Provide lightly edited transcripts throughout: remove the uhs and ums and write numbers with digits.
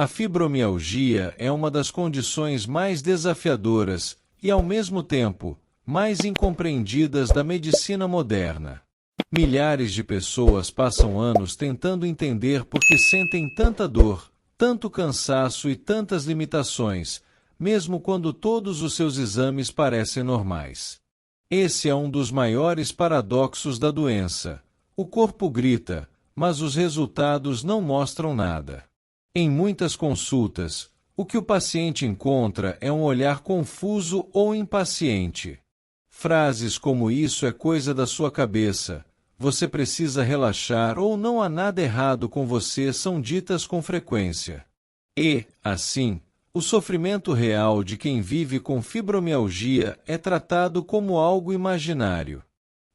A fibromialgia é uma das condições mais desafiadoras e, ao mesmo tempo, mais incompreendidas da medicina moderna. Milhares de pessoas passam anos tentando entender por que sentem tanta dor, tanto cansaço e tantas limitações, mesmo quando todos os seus exames parecem normais. Esse é um dos maiores paradoxos da doença. O corpo grita, mas os resultados não mostram nada. Em muitas consultas, o que o paciente encontra é um olhar confuso ou impaciente. Frases como "isso é coisa da sua cabeça", "você precisa relaxar" ou "não há nada errado com você" são ditas com frequência. E, assim, o sofrimento real de quem vive com fibromialgia é tratado como algo imaginário.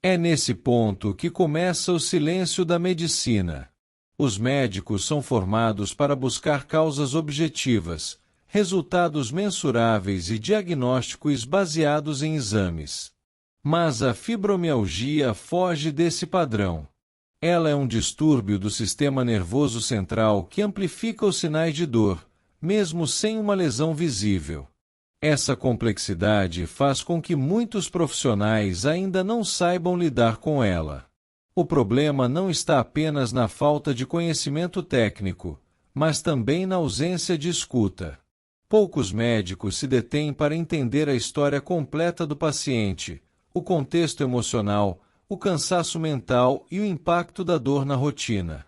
É nesse ponto que começa o silêncio da medicina. Os médicos são formados para buscar causas objetivas, resultados mensuráveis e diagnósticos baseados em exames. Mas a fibromialgia foge desse padrão. Ela é um distúrbio do sistema nervoso central que amplifica os sinais de dor, mesmo sem uma lesão visível. Essa complexidade faz com que muitos profissionais ainda não saibam lidar com ela. O problema não está apenas na falta de conhecimento técnico, mas também na ausência de escuta. Poucos médicos se detêm para entender a história completa do paciente, o contexto emocional, o cansaço mental e o impacto da dor na rotina.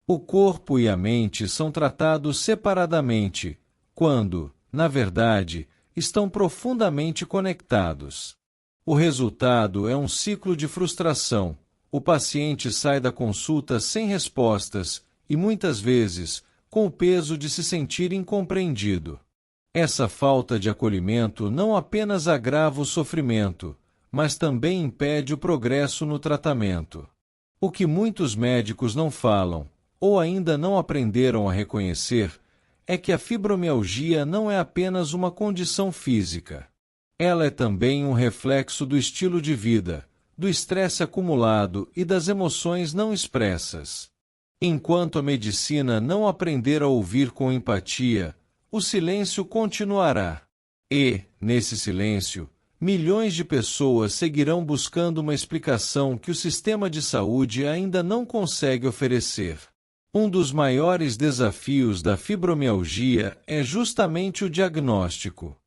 O corpo e a mente são tratados separadamente, quando, na verdade, estão profundamente conectados. O resultado é um ciclo de frustração. O paciente sai da consulta sem respostas e, muitas vezes, com o peso de se sentir incompreendido. Essa falta de acolhimento não apenas agrava o sofrimento, mas também impede o progresso no tratamento. O que muitos médicos não falam, ou ainda não aprenderam a reconhecer, é que a fibromialgia não é apenas uma condição física. Ela é também um reflexo do estilo de vida, do estresse acumulado e das emoções não expressas. Enquanto a medicina não aprender a ouvir com empatia, o silêncio continuará. E, nesse silêncio, milhões de pessoas seguirão buscando uma explicação que o sistema de saúde ainda não consegue oferecer. Um dos maiores desafios da fibromialgia é justamente o diagnóstico.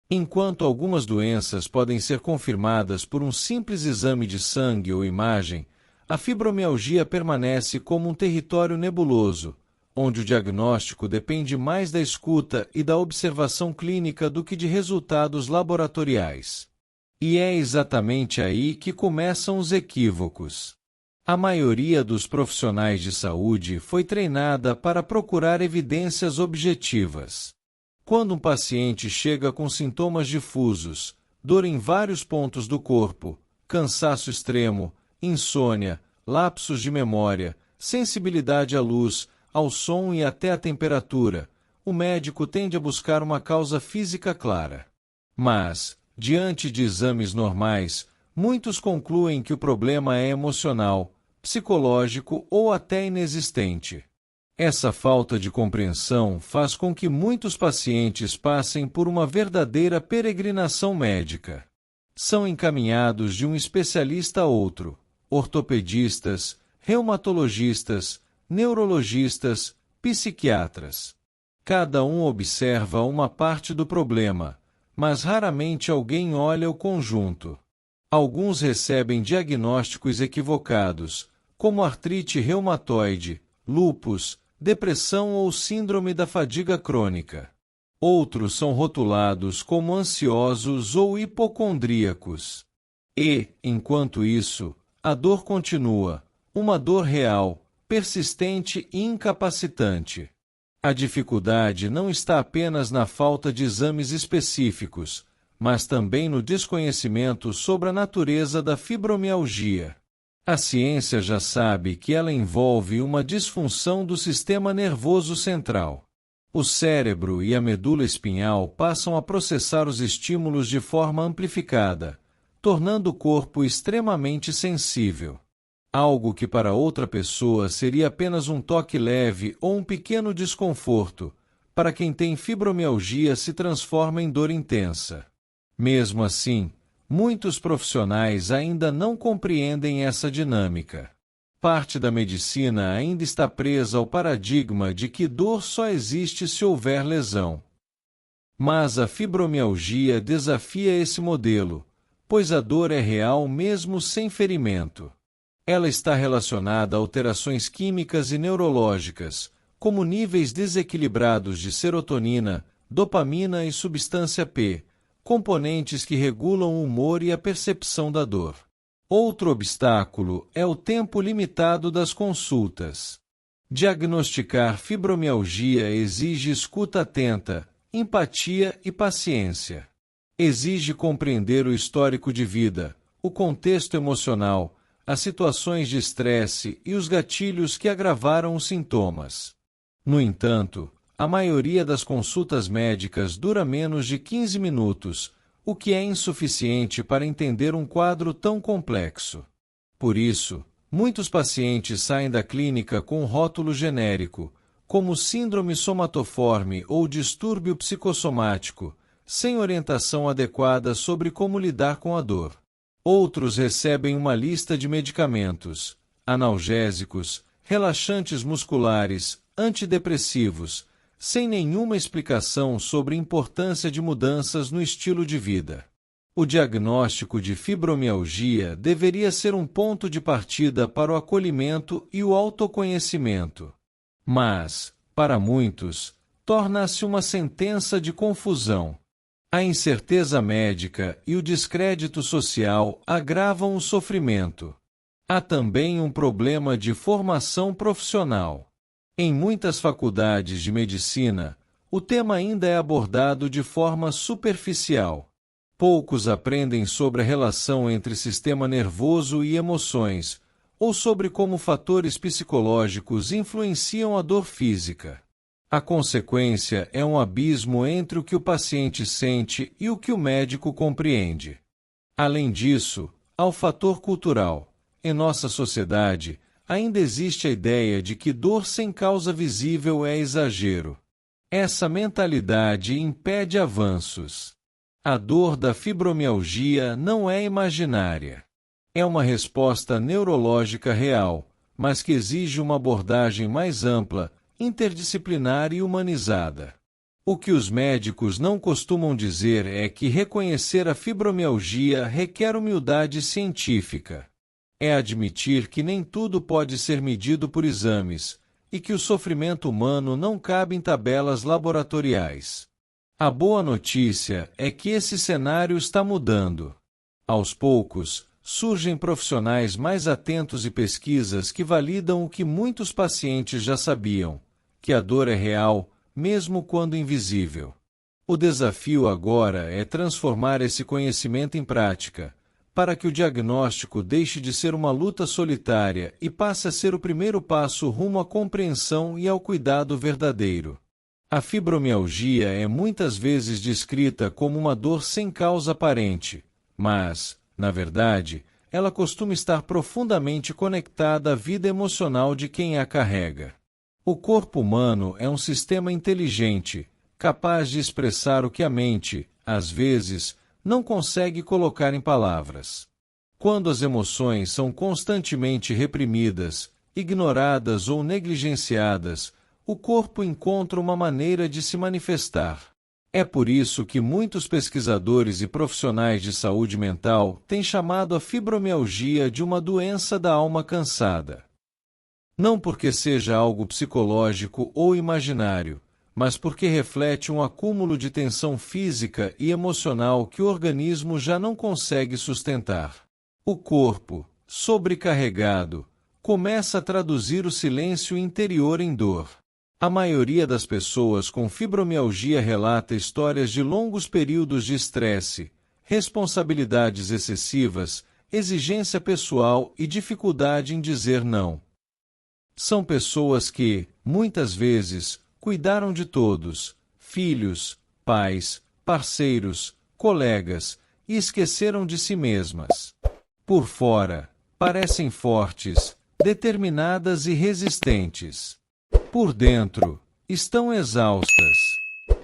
Enquanto algumas doenças podem ser confirmadas por um simples exame de sangue ou imagem, a fibromialgia permanece como um território nebuloso, onde o diagnóstico depende mais da escuta e da observação clínica do que de resultados laboratoriais. E é exatamente aí que começam os equívocos. A maioria dos profissionais de saúde foi treinada para procurar evidências objetivas. Quando um paciente chega com sintomas difusos, dor em vários pontos do corpo, cansaço extremo, insônia, lapsos de memória, sensibilidade à luz, ao som e até à temperatura, o médico tende a buscar uma causa física clara. Mas, diante de exames normais, muitos concluem que o problema é emocional, psicológico ou até inexistente. Essa falta de compreensão faz com que muitos pacientes passem por uma verdadeira peregrinação médica. São encaminhados de um especialista a outro, ortopedistas, reumatologistas, neurologistas, psiquiatras. Cada um observa uma parte do problema, mas raramente alguém olha o conjunto. Alguns recebem diagnósticos equivocados, como artrite reumatoide, lúpus, depressão ou síndrome da fadiga crônica. Outros são rotulados como ansiosos ou hipocondríacos. E, enquanto isso, a dor continua, uma dor real, persistente e incapacitante. A dificuldade não está apenas na falta de exames específicos, mas também no desconhecimento sobre a natureza da fibromialgia. A ciência já sabe que ela envolve uma disfunção do sistema nervoso central. O cérebro e a medula espinhal passam a processar os estímulos de forma amplificada, tornando o corpo extremamente sensível. Algo que para outra pessoa seria apenas um toque leve ou um pequeno desconforto, para quem tem fibromialgia se transforma em dor intensa. Mesmo assim, muitos profissionais ainda não compreendem essa dinâmica. Parte da medicina ainda está presa ao paradigma de que dor só existe se houver lesão. Mas a fibromialgia desafia esse modelo, pois a dor é real mesmo sem ferimento. Ela está relacionada a alterações químicas e neurológicas, como níveis desequilibrados de serotonina, dopamina e substância P, componentes que regulam o humor e a percepção da dor. Outro obstáculo é o tempo limitado das consultas. Diagnosticar fibromialgia exige escuta atenta, empatia e paciência. Exige compreender o histórico de vida, o contexto emocional, as situações de estresse e os gatilhos que agravaram os sintomas. No entanto, a maioria das consultas médicas dura menos de 15 minutos, o que é insuficiente para entender um quadro tão complexo. Por isso, muitos pacientes saem da clínica com um rótulo genérico, como síndrome somatoforme ou distúrbio psicossomático, sem orientação adequada sobre como lidar com a dor. Outros recebem uma lista de medicamentos, analgésicos, relaxantes musculares, antidepressivos, sem nenhuma explicação sobre a importância de mudanças no estilo de vida. O diagnóstico de fibromialgia deveria ser um ponto de partida para o acolhimento e o autoconhecimento. Mas, para muitos, torna-se uma sentença de confusão. A incerteza médica e o descrédito social agravam o sofrimento. Há também um problema de formação profissional. Em muitas faculdades de medicina, o tema ainda é abordado de forma superficial. Poucos aprendem sobre a relação entre sistema nervoso e emoções, ou sobre como fatores psicológicos influenciam a dor física. A consequência é um abismo entre o que o paciente sente e o que o médico compreende. Além disso, há o fator cultural. Em nossa sociedade, ainda existe a ideia de que dor sem causa visível é exagero. Essa mentalidade impede avanços. A dor da fibromialgia não é imaginária. É uma resposta neurológica real, mas que exige uma abordagem mais ampla, interdisciplinar e humanizada. O que os médicos não costumam dizer é que reconhecer a fibromialgia requer humildade científica. É admitir que nem tudo pode ser medido por exames, e que o sofrimento humano não cabe em tabelas laboratoriais. A boa notícia é que esse cenário está mudando. Aos poucos, surgem profissionais mais atentos e pesquisas que validam o que muitos pacientes já sabiam, que a dor é real, mesmo quando invisível. O desafio agora é transformar esse conhecimento em prática, para que o diagnóstico deixe de ser uma luta solitária e passe a ser o primeiro passo rumo à compreensão e ao cuidado verdadeiro. A fibromialgia é muitas vezes descrita como uma dor sem causa aparente, mas, na verdade, ela costuma estar profundamente conectada à vida emocional de quem a carrega. O corpo humano é um sistema inteligente, capaz de expressar o que a mente, às vezes, não consegue colocar em palavras. Quando as emoções são constantemente reprimidas, ignoradas ou negligenciadas, o corpo encontra uma maneira de se manifestar. É por isso que muitos pesquisadores e profissionais de saúde mental têm chamado a fibromialgia de uma doença da alma cansada. Não porque seja algo psicológico ou imaginário, mas porque reflete um acúmulo de tensão física e emocional que o organismo já não consegue sustentar. O corpo, sobrecarregado, começa a traduzir o silêncio interior em dor. A maioria das pessoas com fibromialgia relata histórias de longos períodos de estresse, responsabilidades excessivas, exigência pessoal e dificuldade em dizer não. São pessoas que, muitas vezes, cuidaram de todos, filhos, pais, parceiros, colegas, e esqueceram de si mesmas. Por fora, parecem fortes, determinadas e resistentes. Por dentro, estão exaustas.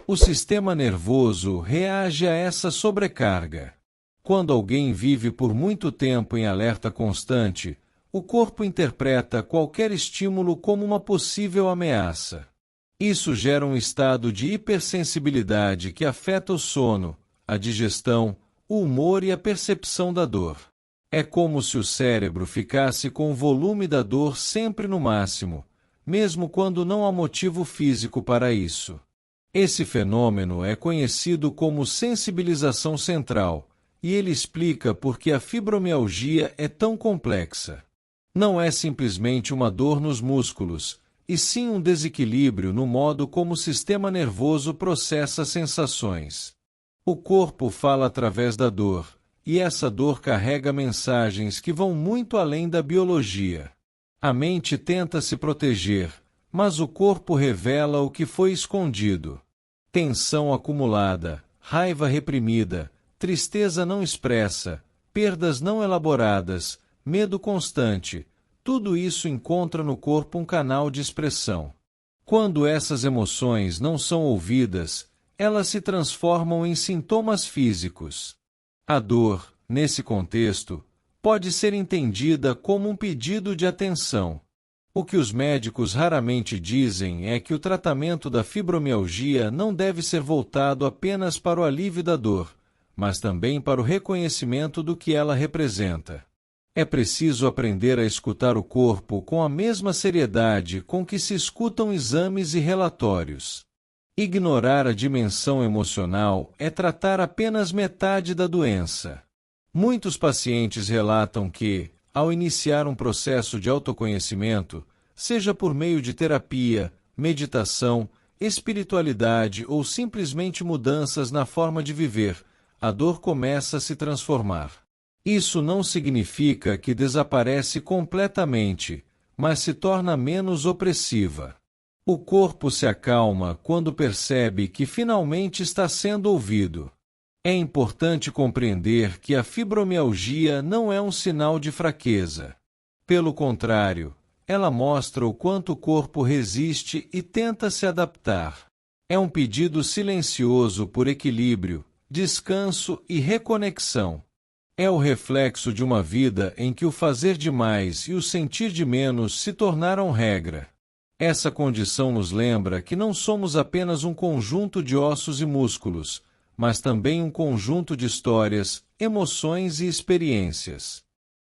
O sistema nervoso reage a essa sobrecarga. Quando alguém vive por muito tempo em alerta constante, o corpo interpreta qualquer estímulo como uma possível ameaça. Isso gera um estado de hipersensibilidade que afeta o sono, a digestão, o humor e a percepção da dor. É como se o cérebro ficasse com o volume da dor sempre no máximo, mesmo quando não há motivo físico para isso. Esse fenômeno é conhecido como sensibilização central, e ele explica por que a fibromialgia é tão complexa. Não é simplesmente uma dor nos músculos, e sim um desequilíbrio no modo como o sistema nervoso processa sensações. O corpo fala através da dor, e essa dor carrega mensagens que vão muito além da biologia. A mente tenta se proteger, mas o corpo revela o que foi escondido. Tensão acumulada, raiva reprimida, tristeza não expressa, perdas não elaboradas, medo constante, tudo isso encontra no corpo um canal de expressão. Quando essas emoções não são ouvidas, elas se transformam em sintomas físicos. A dor, nesse contexto, pode ser entendida como um pedido de atenção. O que os médicos raramente dizem é que o tratamento da fibromialgia não deve ser voltado apenas para o alívio da dor, mas também para o reconhecimento do que ela representa. É preciso aprender a escutar o corpo com a mesma seriedade com que se escutam exames e relatórios. Ignorar a dimensão emocional é tratar apenas metade da doença. Muitos pacientes relatam que, ao iniciar um processo de autoconhecimento, seja por meio de terapia, meditação, espiritualidade ou simplesmente mudanças na forma de viver, a dor começa a se transformar. Isso não significa que desaparece completamente, mas se torna menos opressiva. O corpo se acalma quando percebe que finalmente está sendo ouvido. É importante compreender que a fibromialgia não é um sinal de fraqueza. Pelo contrário, ela mostra o quanto o corpo resiste e tenta se adaptar. É um pedido silencioso por equilíbrio, descanso e reconexão. É o reflexo de uma vida em que o fazer demais e o sentir de menos se tornaram regra. Essa condição nos lembra que não somos apenas um conjunto de ossos e músculos, mas também um conjunto de histórias, emoções e experiências.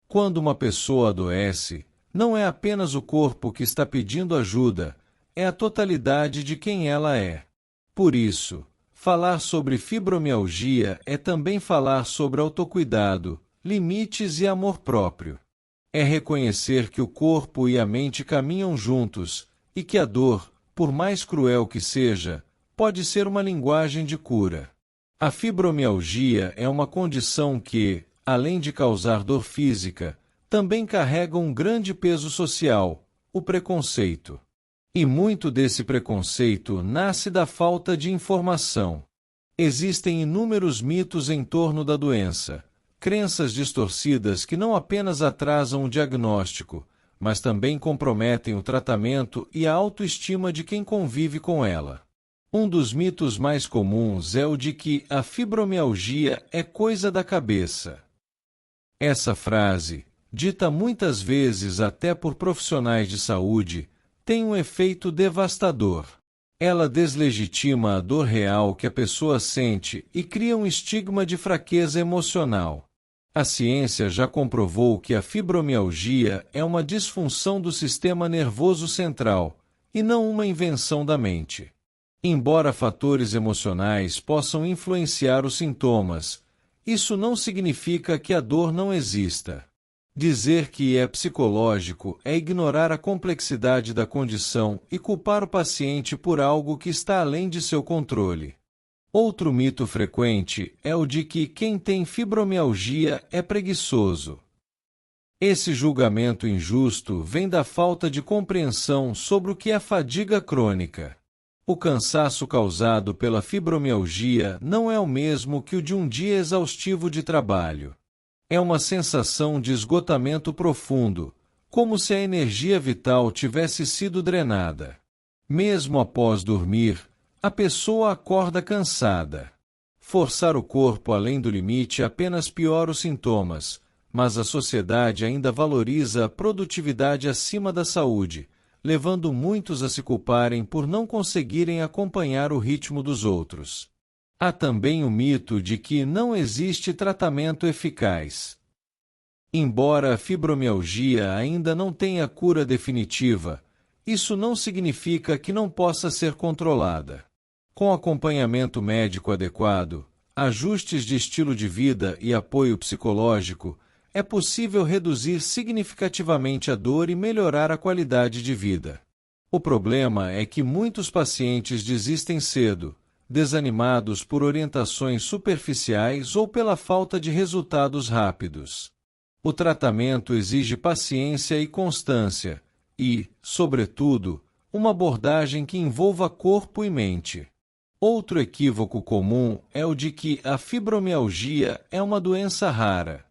Quando uma pessoa adoece, não é apenas o corpo que está pedindo ajuda, é a totalidade de quem ela é. Por isso, falar sobre fibromialgia é também falar sobre autocuidado, limites e amor próprio. É reconhecer que o corpo e a mente caminham juntos e que a dor, por mais cruel que seja, pode ser uma linguagem de cura. A fibromialgia é uma condição que, além de causar dor física, também carrega um grande peso social, o preconceito. E muito desse preconceito nasce da falta de informação. Existem inúmeros mitos em torno da doença, crenças distorcidas que não apenas atrasam o diagnóstico, mas também comprometem o tratamento e a autoestima de quem convive com ela. Um dos mitos mais comuns é o de que a fibromialgia é coisa da cabeça. Essa frase, dita muitas vezes até por profissionais de saúde, tem um efeito devastador. Ela deslegitima a dor real que a pessoa sente e cria um estigma de fraqueza emocional. A ciência já comprovou que a fibromialgia é uma disfunção do sistema nervoso central, e não uma invenção da mente. Embora fatores emocionais possam influenciar os sintomas, isso não significa que a dor não exista. Dizer que é psicológico é ignorar a complexidade da condição e culpar o paciente por algo que está além de seu controle. Outro mito frequente é o de que quem tem fibromialgia é preguiçoso. Esse julgamento injusto vem da falta de compreensão sobre o que é fadiga crônica. O cansaço causado pela fibromialgia não é o mesmo que o de um dia exaustivo de trabalho. É uma sensação de esgotamento profundo, como se a energia vital tivesse sido drenada. Mesmo após dormir, a pessoa acorda cansada. Forçar o corpo além do limite apenas piora os sintomas, mas a sociedade ainda valoriza a produtividade acima da saúde, levando muitos a se culparem por não conseguirem acompanhar o ritmo dos outros. Há também o mito de que não existe tratamento eficaz. Embora a fibromialgia ainda não tenha cura definitiva, isso não significa que não possa ser controlada. Com acompanhamento médico adequado, ajustes de estilo de vida e apoio psicológico, é possível reduzir significativamente a dor e melhorar a qualidade de vida. O problema é que muitos pacientes desistem cedo, desanimados por orientações superficiais ou pela falta de resultados rápidos. O tratamento exige paciência e constância e, sobretudo, uma abordagem que envolva corpo e mente. Outro equívoco comum é o de que a fibromialgia é uma doença rara.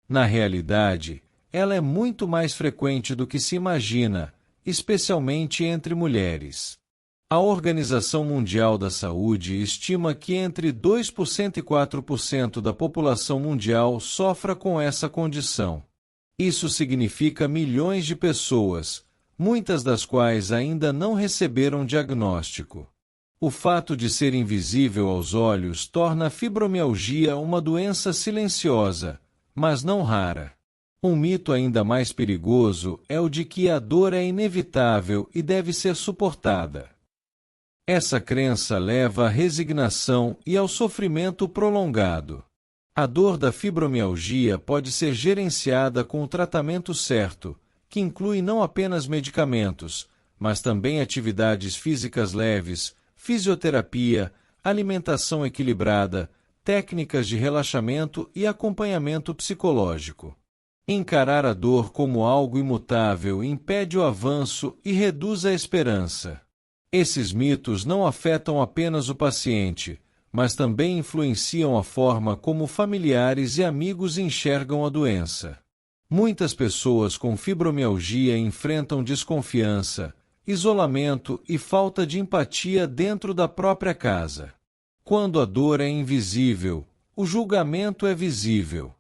Na realidade, ela é muito mais frequente do que se imagina, especialmente entre mulheres. A Organização Mundial da Saúde estima que entre 2% e 4% da população mundial sofra com essa condição. Isso significa milhões de pessoas, muitas das quais ainda não receberam diagnóstico. O fato de ser invisível aos olhos torna a fibromialgia uma doença silenciosa, mas não rara. Um mito ainda mais perigoso é o de que a dor é inevitável e deve ser suportada. Essa crença leva à resignação e ao sofrimento prolongado. A dor da fibromialgia pode ser gerenciada com o tratamento certo, que inclui não apenas medicamentos, mas também atividades físicas leves, fisioterapia, alimentação equilibrada, técnicas de relaxamento e acompanhamento psicológico. Encarar a dor como algo imutável impede o avanço e reduz a esperança. Esses mitos não afetam apenas o paciente, mas também influenciam a forma como familiares e amigos enxergam a doença. Muitas pessoas com fibromialgia enfrentam desconfiança, isolamento e falta de empatia dentro da própria casa. Quando a dor é invisível, o julgamento é visível.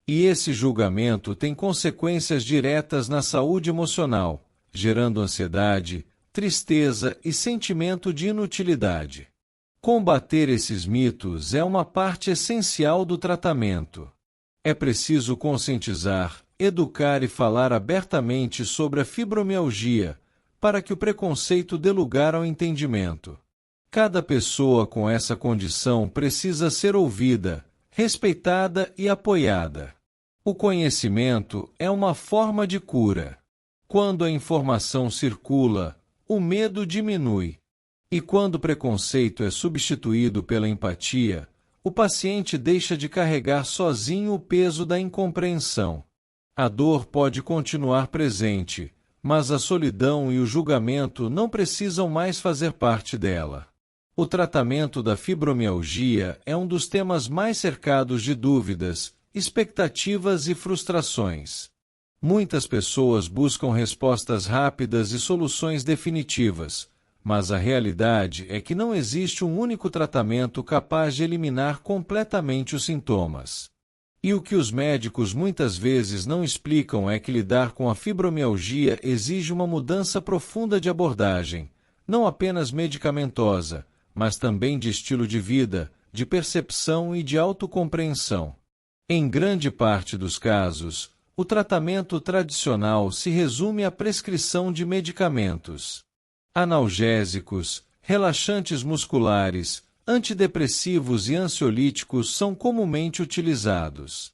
E esse julgamento tem consequências diretas na saúde emocional, gerando ansiedade, tristeza e sentimento de inutilidade. Combater esses mitos é uma parte essencial do tratamento. É preciso conscientizar, educar e falar abertamente sobre a fibromialgia, para que o preconceito dê lugar ao entendimento. Cada pessoa com essa condição precisa ser ouvida, respeitada e apoiada. O conhecimento é uma forma de cura. Quando a informação circula, o medo diminui. E quando o preconceito é substituído pela empatia, o paciente deixa de carregar sozinho o peso da incompreensão. A dor pode continuar presente, mas a solidão e o julgamento não precisam mais fazer parte dela. O tratamento da fibromialgia é um dos temas mais cercados de dúvidas, expectativas e frustrações. Muitas pessoas buscam respostas rápidas e soluções definitivas, mas a realidade é que não existe um único tratamento capaz de eliminar completamente os sintomas. E o que os médicos muitas vezes não explicam é que lidar com a fibromialgia exige uma mudança profunda de abordagem, não apenas medicamentosa, mas também de estilo de vida, de percepção e de autocompreensão. Em grande parte dos casos, o tratamento tradicional se resume à prescrição de medicamentos. Analgésicos, relaxantes musculares, antidepressivos e ansiolíticos são comumente utilizados.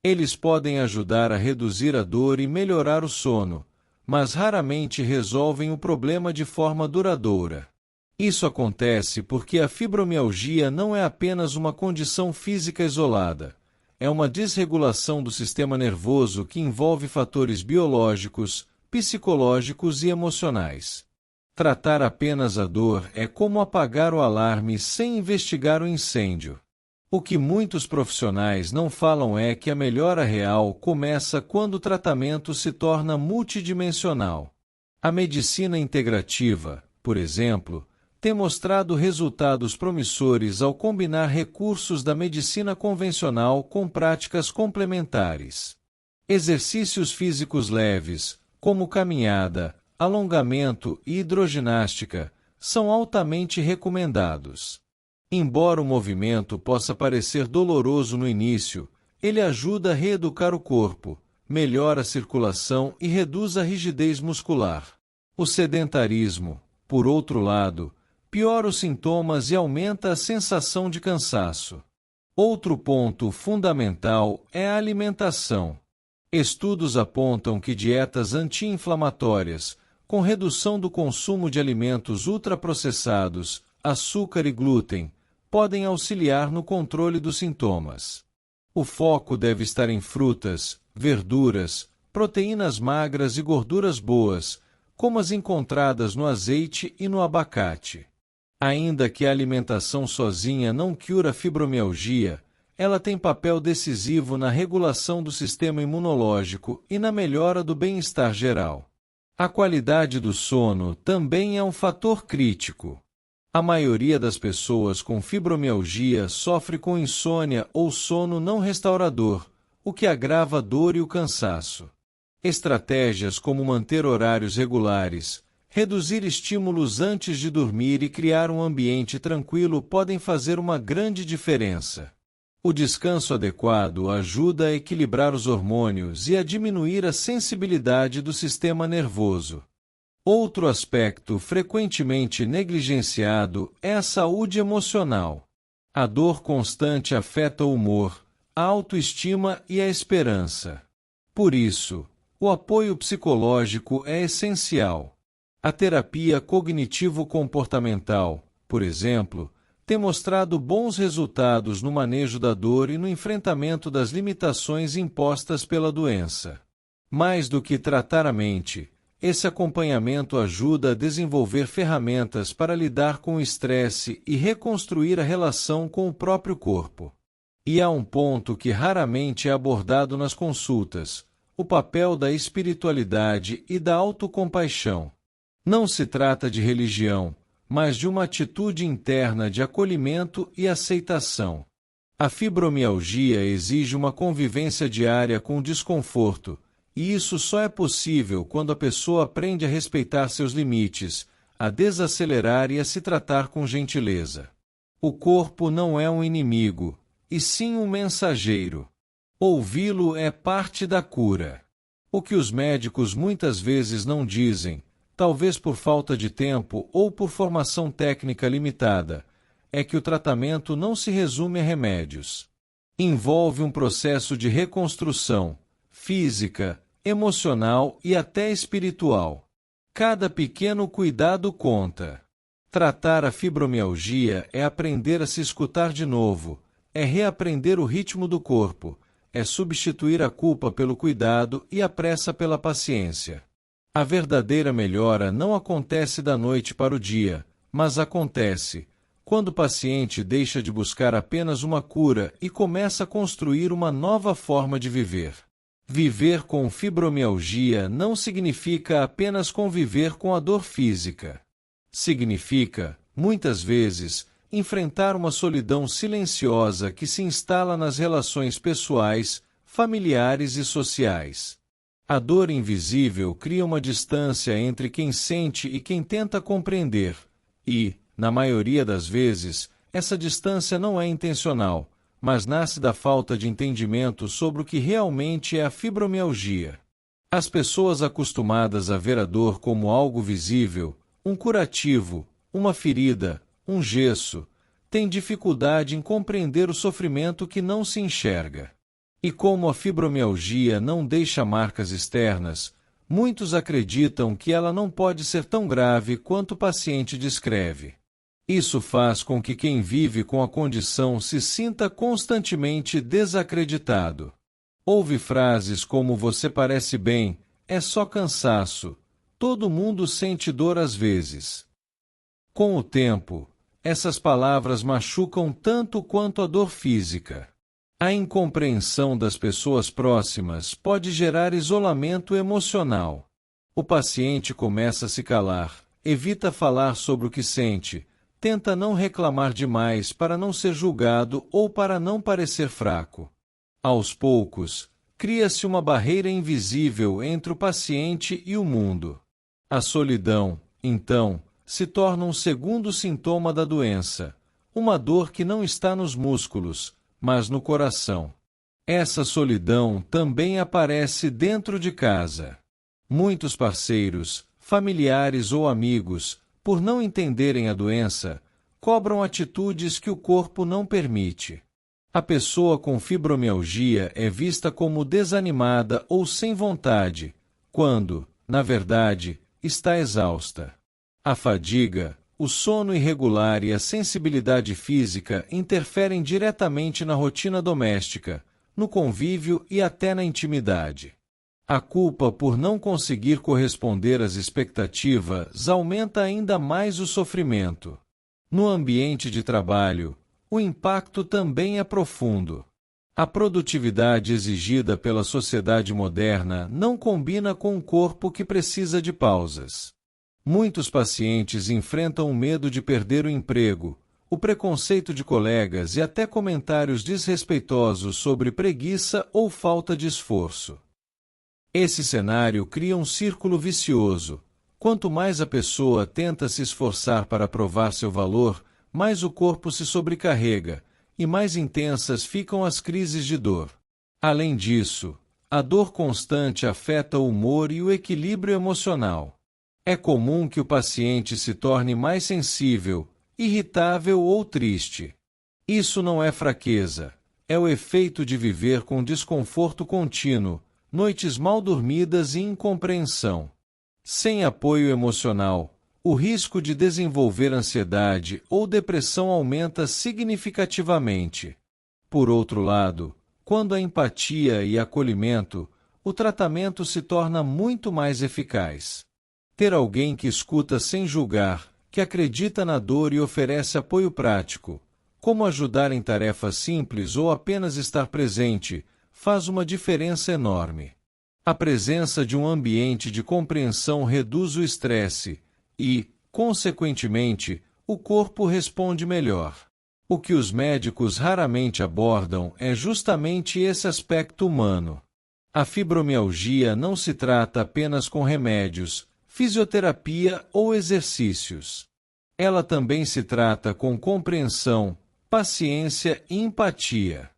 Eles podem ajudar a reduzir a dor e melhorar o sono, mas raramente resolvem o problema de forma duradoura. Isso acontece porque a fibromialgia não é apenas uma condição física isolada. É uma desregulação do sistema nervoso que envolve fatores biológicos, psicológicos e emocionais. Tratar apenas a dor é como apagar o alarme sem investigar o incêndio. O que muitos profissionais não falam é que a melhora real começa quando o tratamento se torna multidimensional. A medicina integrativa, por exemplo, tem mostrado resultados promissores ao combinar recursos da medicina convencional com práticas complementares. Exercícios físicos leves, como caminhada, alongamento e hidroginástica, são altamente recomendados. Embora o movimento possa parecer doloroso no início, ele ajuda a reeducar o corpo, melhora a circulação e reduz a rigidez muscular. O sedentarismo, por outro lado, piora os sintomas e aumenta a sensação de cansaço. Outro ponto fundamental é a alimentação. Estudos apontam que dietas anti-inflamatórias, com redução do consumo de alimentos ultraprocessados, açúcar e glúten, podem auxiliar no controle dos sintomas. O foco deve estar em frutas, verduras, proteínas magras e gorduras boas, como as encontradas no azeite e no abacate. Ainda que a alimentação sozinha não cure a fibromialgia, ela tem papel decisivo na regulação do sistema imunológico e na melhora do bem-estar geral. A qualidade do sono também é um fator crítico. A maioria das pessoas com fibromialgia sofre com insônia ou sono não restaurador, o que agrava a dor e o cansaço. Estratégias como manter horários regulares, reduzir estímulos antes de dormir e criar um ambiente tranquilo podem fazer uma grande diferença. O descanso adequado ajuda a equilibrar os hormônios e a diminuir a sensibilidade do sistema nervoso. Outro aspecto frequentemente negligenciado é a saúde emocional. A dor constante afeta o humor, a autoestima e a esperança. Por isso, o apoio psicológico é essencial. A terapia cognitivo-comportamental, por exemplo, tem mostrado bons resultados no manejo da dor e no enfrentamento das limitações impostas pela doença. Mais do que tratar a mente, esse acompanhamento ajuda a desenvolver ferramentas para lidar com o estresse e reconstruir a relação com o próprio corpo. E há um ponto que raramente é abordado nas consultas: o papel da espiritualidade e da autocompaixão. Não se trata de religião, mas de uma atitude interna de acolhimento e aceitação. A fibromialgia exige uma convivência diária com o desconforto, e isso só é possível quando a pessoa aprende a respeitar seus limites, a desacelerar e a se tratar com gentileza. O corpo não é um inimigo, e sim um mensageiro. Ouvi-lo é parte da cura. O que os médicos muitas vezes não dizem, talvez por falta de tempo ou por formação técnica limitada, é que o tratamento não se resume a remédios. Envolve um processo de reconstrução, física, emocional e até espiritual. Cada pequeno cuidado conta. Tratar a fibromialgia é aprender a se escutar de novo, é reaprender o ritmo do corpo, é substituir a culpa pelo cuidado e a pressa pela paciência. A verdadeira melhora não acontece da noite para o dia, mas acontece quando o paciente deixa de buscar apenas uma cura e começa a construir uma nova forma de viver. Viver com fibromialgia não significa apenas conviver com a dor física. Significa, muitas vezes, enfrentar uma solidão silenciosa que se instala nas relações pessoais, familiares e sociais. A dor invisível cria uma distância entre quem sente e quem tenta compreender, e, na maioria das vezes, essa distância não é intencional, mas nasce da falta de entendimento sobre o que realmente é a fibromialgia. As pessoas acostumadas a ver a dor como algo visível, um curativo, uma ferida, um gesso, têm dificuldade em compreender o sofrimento que não se enxerga. E como a fibromialgia não deixa marcas externas, muitos acreditam que ela não pode ser tão grave quanto o paciente descreve. Isso faz com que quem vive com a condição se sinta constantemente desacreditado. Ouve frases como "você parece bem", "é só cansaço", "todo mundo sente dor às vezes". Com o tempo, essas palavras machucam tanto quanto a dor física. A incompreensão das pessoas próximas pode gerar isolamento emocional. O paciente começa a se calar, evita falar sobre o que sente, tenta não reclamar demais para não ser julgado ou para não parecer fraco. Aos poucos, cria-se uma barreira invisível entre o paciente e o mundo. A solidão, então, se torna um segundo sintoma da doença, uma dor que não está nos músculos, mas no coração. Essa solidão também aparece dentro de casa. Muitos parceiros, familiares ou amigos, por não entenderem a doença, cobram atitudes que o corpo não permite. A pessoa com fibromialgia é vista como desanimada ou sem vontade, quando, na verdade, está exausta. A fadiga, o sono irregular e a sensibilidade física interferem diretamente na rotina doméstica, no convívio e até na intimidade. A culpa por não conseguir corresponder às expectativas aumenta ainda mais o sofrimento. No ambiente de trabalho, o impacto também é profundo. A produtividade exigida pela sociedade moderna não combina com um corpo que precisa de pausas. Muitos pacientes enfrentam o medo de perder o emprego, o preconceito de colegas e até comentários desrespeitosos sobre preguiça ou falta de esforço. Esse cenário cria um círculo vicioso. Quanto mais a pessoa tenta se esforçar para provar seu valor, mais o corpo se sobrecarrega, e mais intensas ficam as crises de dor. Além disso, a dor constante afeta o humor e o equilíbrio emocional. É comum que o paciente se torne mais sensível, irritável ou triste. Isso não é fraqueza, é o efeito de viver com desconforto contínuo, noites mal dormidas e incompreensão. Sem apoio emocional, o risco de desenvolver ansiedade ou depressão aumenta significativamente. Por outro lado, quando há empatia e acolhimento, o tratamento se torna muito mais eficaz. Ter alguém que escuta sem julgar, que acredita na dor e oferece apoio prático, como ajudar em tarefas simples ou apenas estar presente, faz uma diferença enorme. A presença de um ambiente de compreensão reduz o estresse e, consequentemente, o corpo responde melhor. O que os médicos raramente abordam é justamente esse aspecto humano. A fibromialgia não se trata apenas com remédios, fisioterapia ou exercícios. Ela também se trata com compreensão, paciência e empatia.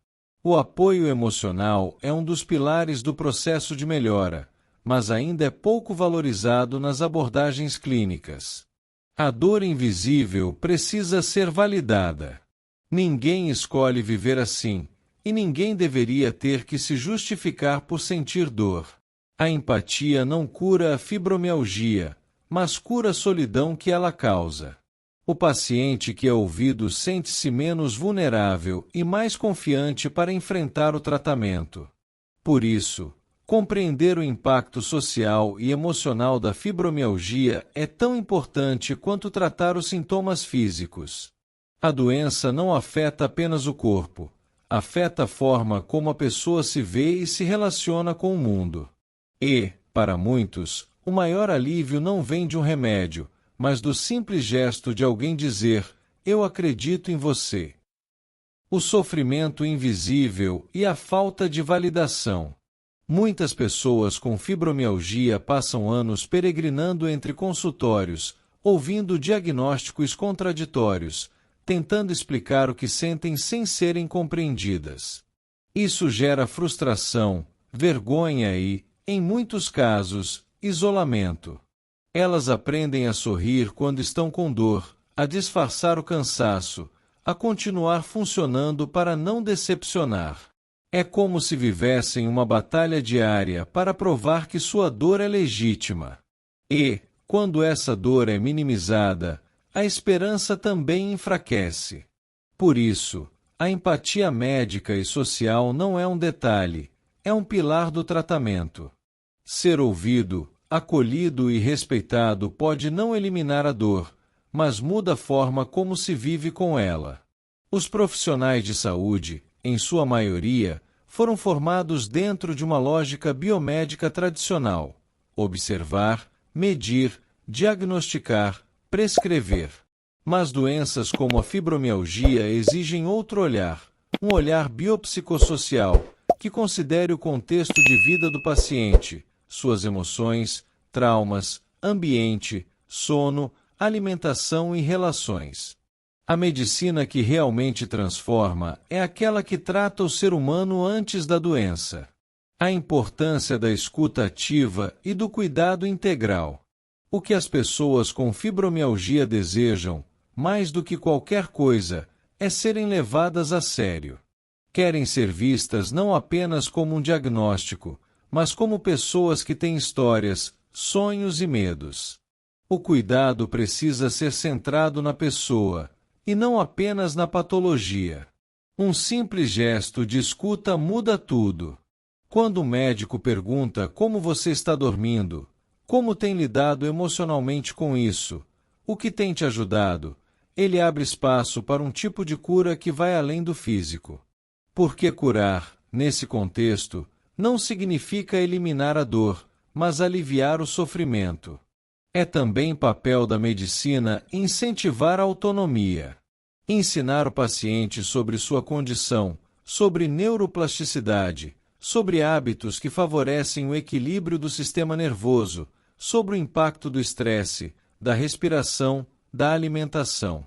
O apoio emocional é um dos pilares do processo de melhora, mas ainda é pouco valorizado nas abordagens clínicas. A dor invisível precisa ser validada. Ninguém escolhe viver assim, e ninguém deveria ter que se justificar por sentir dor. A empatia não cura a fibromialgia, mas cura a solidão que ela causa. O paciente que é ouvido sente-se menos vulnerável e mais confiante para enfrentar o tratamento. Por isso, compreender o impacto social e emocional da fibromialgia é tão importante quanto tratar os sintomas físicos. A doença não afeta apenas o corpo, afeta a forma como a pessoa se vê e se relaciona com o mundo. E, para muitos, o maior alívio não vem de um remédio, mas do simples gesto de alguém dizer: "Eu acredito em você". O sofrimento invisível e a falta de validação. Muitas pessoas com fibromialgia passam anos peregrinando entre consultórios, ouvindo diagnósticos contraditórios, tentando explicar o que sentem sem serem compreendidas. Isso gera frustração, vergonha e, em muitos casos, isolamento. Elas aprendem a sorrir quando estão com dor, a disfarçar o cansaço, a continuar funcionando para não decepcionar. É como se vivessem uma batalha diária para provar que sua dor é legítima. E, quando essa dor é minimizada, a esperança também enfraquece. Por isso, a empatia médica e social não é um detalhe, é um pilar do tratamento. Ser ouvido, acolhido e respeitado pode não eliminar a dor, mas muda a forma como se vive com ela. Os profissionais de saúde, em sua maioria, foram formados dentro de uma lógica biomédica tradicional: observar, medir, diagnosticar, prescrever. Mas doenças como a fibromialgia exigem outro olhar, um olhar biopsicossocial, que considere o contexto de vida do paciente, suas emoções, traumas, ambiente, sono, alimentação e relações. A medicina que realmente transforma é aquela que trata o ser humano antes da doença. A importância da escuta ativa e do cuidado integral. O que as pessoas com fibromialgia desejam, mais do que qualquer coisa, é serem levadas a sério. Querem ser vistas não apenas como um diagnóstico, mas como pessoas que têm histórias, sonhos e medos. O cuidado precisa ser centrado na pessoa, e não apenas na patologia. Um simples gesto de escuta muda tudo. Quando o médico pergunta como você está dormindo, como tem lidado emocionalmente com isso, o que tem te ajudado, ele abre espaço para um tipo de cura que vai além do físico. Porque curar, nesse contexto, não significa eliminar a dor, mas aliviar o sofrimento. É também papel da medicina incentivar a autonomia. Ensinar o paciente sobre sua condição, sobre neuroplasticidade, sobre hábitos que favorecem o equilíbrio do sistema nervoso, sobre o impacto do estresse, da respiração, da alimentação.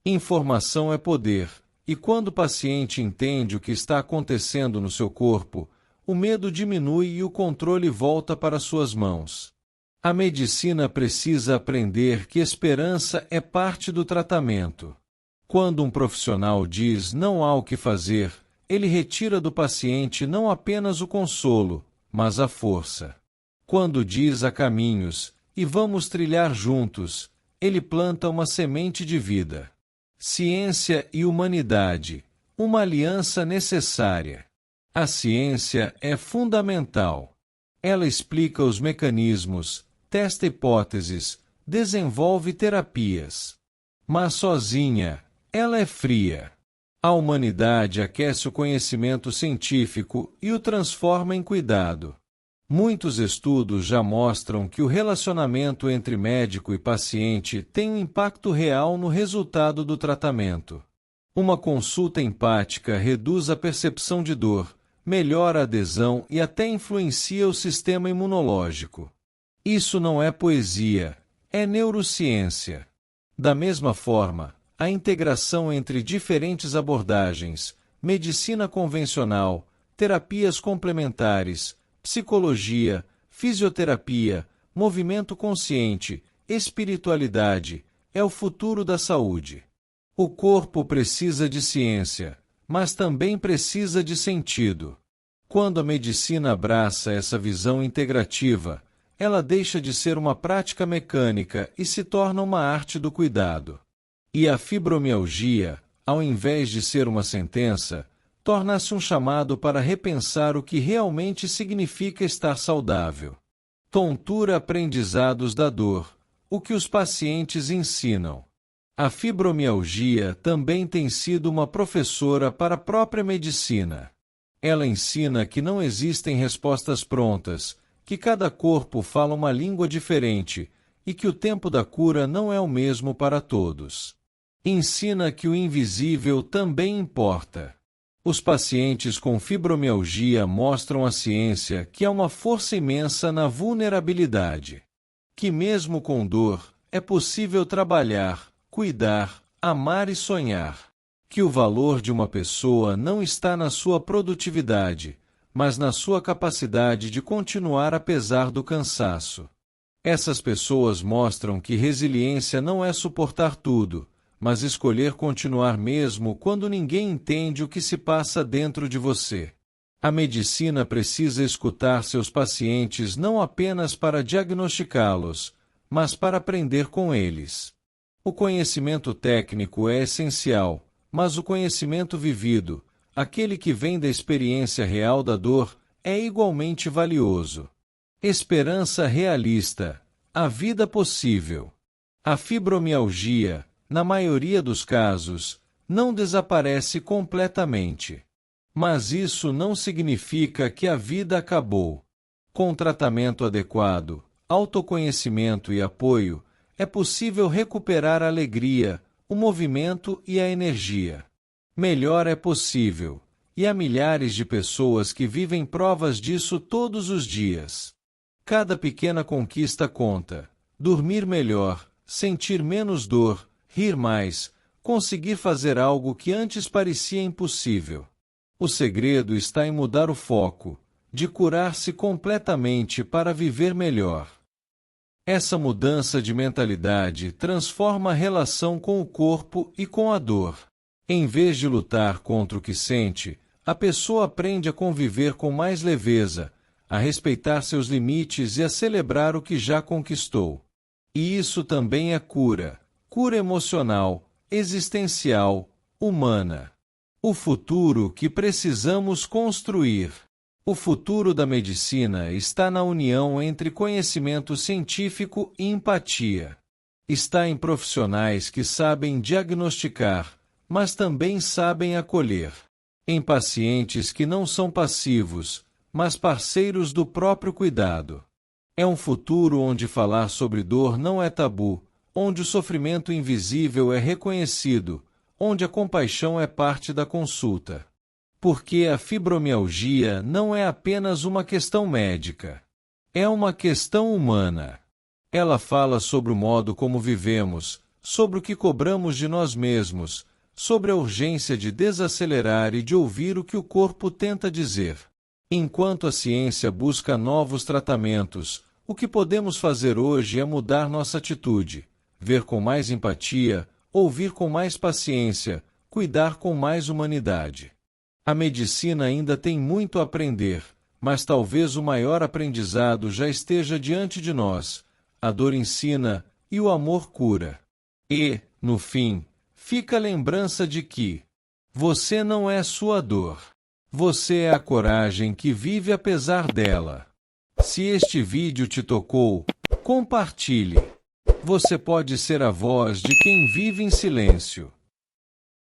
Informação é poder, e quando o paciente entende o que está acontecendo no seu corpo, o medo diminui e o controle volta para suas mãos. A medicina precisa aprender que esperança é parte do tratamento. Quando um profissional diz não há o que fazer, ele retira do paciente não apenas o consolo, mas a força. Quando diz há caminhos, e vamos trilhar juntos, ele planta uma semente de vida. Ciência e humanidade, uma aliança necessária. A ciência é fundamental. Ela explica os mecanismos, testa hipóteses, desenvolve terapias. Mas sozinha, ela é fria. A humanidade aquece o conhecimento científico e o transforma em cuidado. Muitos estudos já mostram que o relacionamento entre médico e paciente tem um impacto real no resultado do tratamento. Uma consulta empática reduz a percepção de dor, melhora a adesão e até influencia o sistema imunológico. Isso não é poesia, é neurociência. Da mesma forma, a integração entre diferentes abordagens, medicina convencional, terapias complementares, psicologia, fisioterapia, movimento consciente, espiritualidade, é o futuro da saúde. O corpo precisa de ciência, mas também precisa de sentido. Quando a medicina abraça essa visão integrativa, ela deixa de ser uma prática mecânica e se torna uma arte do cuidado. E a fibromialgia, ao invés de ser uma sentença, torna-se um chamado para repensar o que realmente significa estar saudável. Tontura aprendizados da dor, o que os pacientes ensinam. A fibromialgia também tem sido uma professora para a própria medicina. Ela ensina que não existem respostas prontas, que cada corpo fala uma língua diferente e que o tempo da cura não é o mesmo para todos. Ensina que o invisível também importa. Os pacientes com fibromialgia mostram à ciência que há uma força imensa na vulnerabilidade. Que mesmo com dor, é possível trabalhar, cuidar, amar e sonhar. Que o valor de uma pessoa não está na sua produtividade, mas na sua capacidade de continuar apesar do cansaço. Essas pessoas mostram que resiliência não é suportar tudo, mas escolher continuar mesmo quando ninguém entende o que se passa dentro de você. A medicina precisa escutar seus pacientes não apenas para diagnosticá-los, mas para aprender com eles. O conhecimento técnico é essencial, mas o conhecimento vivido, aquele que vem da experiência real da dor, é igualmente valioso. Esperança realista, a vida possível. A fibromialgia, na maioria dos casos, não desaparece completamente. Mas isso não significa que a vida acabou. Com tratamento adequado, autoconhecimento e apoio, é possível recuperar a alegria, o movimento e a energia. Melhor é possível, e há milhares de pessoas que vivem provas disso todos os dias. Cada pequena conquista conta. Dormir melhor, sentir menos dor, rir mais, conseguir fazer algo que antes parecia impossível. O segredo está em mudar o foco, de curar-se completamente para viver melhor. Essa mudança de mentalidade transforma a relação com o corpo e com a dor. Em vez de lutar contra o que sente, a pessoa aprende a conviver com mais leveza, a respeitar seus limites e a celebrar o que já conquistou. E isso também é cura, cura emocional, existencial, humana. O futuro que precisamos construir. O futuro da medicina está na união entre conhecimento científico e empatia. Está em profissionais que sabem diagnosticar, mas também sabem acolher. Em pacientes que não são passivos, mas parceiros do próprio cuidado. É um futuro onde falar sobre dor não é tabu, onde o sofrimento invisível é reconhecido, onde a compaixão é parte da consulta. Porque a fibromialgia não é apenas uma questão médica. É uma questão humana. Ela fala sobre o modo como vivemos, sobre o que cobramos de nós mesmos, sobre a urgência de desacelerar e de ouvir o que o corpo tenta dizer. Enquanto a ciência busca novos tratamentos, o que podemos fazer hoje é mudar nossa atitude, ver com mais empatia, ouvir com mais paciência, cuidar com mais humanidade. A medicina ainda tem muito a aprender, mas talvez o maior aprendizado já esteja diante de nós. A dor ensina e o amor cura. E, no fim, fica a lembrança de que você não é sua dor. Você é a coragem que vive apesar dela. Se este vídeo te tocou, compartilhe. Você pode ser a voz de quem vive em silêncio.